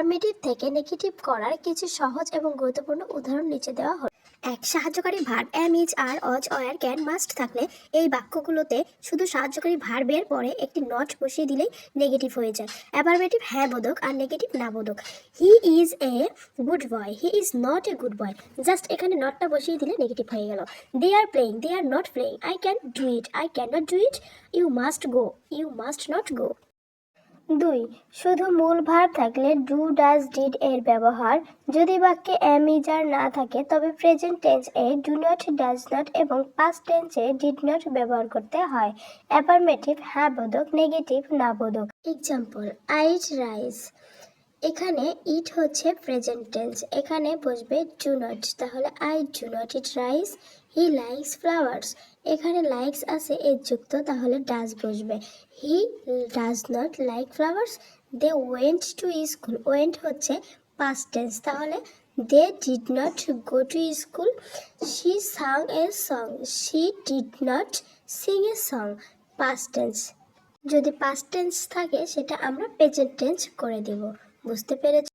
Affirmative থেকে negative করার কিছু সহজ এবং গুরুত্বপূর্ণ উদাহরণ নিচে দেওয়া হলো। এক, সাহায্যকারী verb am, is, R, Aja, wire, can, must থাকলে এই বাক্যগুলোতে শুধু সাহায্যকারী ভার্বের পরে একটি নট বসিয়ে দিলেই নেগেটিভ হয়ে যায়। অ্যাফার্মেটিভ হ্যাঁ বোধক আর নেগেটিভ না বোধক। He is a good boy, he is not a good boy, just এখানে নটটা বসিয়ে দিলে নেগেটিভ হয়ে গেল। They are playing, they are not playing, I can do it, I can not do it, you must go, you must not go. 2, শুধু মূল verb থাকলে do, does, did এর ব্যবহার। যদি বাক্যে এম, ইজ, আর না থাকে তবে প্রেজেন্ট টেন্স এ ডু নট, ডাজ নট এবং পাস্ট টেন্সে ডিড নট ব্যবহার করতে হয়। অ্যাফার্মেটিভ হ্যাঁ বোধক, নেগেটিভ না বোধক। এক্সাম্পল, আই ইট রাইস, এখানে ইট হচ্ছে প্রেজেন্ট টেন্স, এখানে বসবে ডু নট, তাহলে I do not eat rice. He likes flowers, এখানে লাইকস আছে এর যুক্ত, তাহলে ডাজ বসবে। He does not like flowers. They went to school, went হচ্ছে পাস্ট টেন্স, তাহলে they did not go to school. She sang a song, she did not sing a song, past tense. যদি past tense থাকে সেটা আমরা present tense করে দেব। বুঝতে পেরেছ?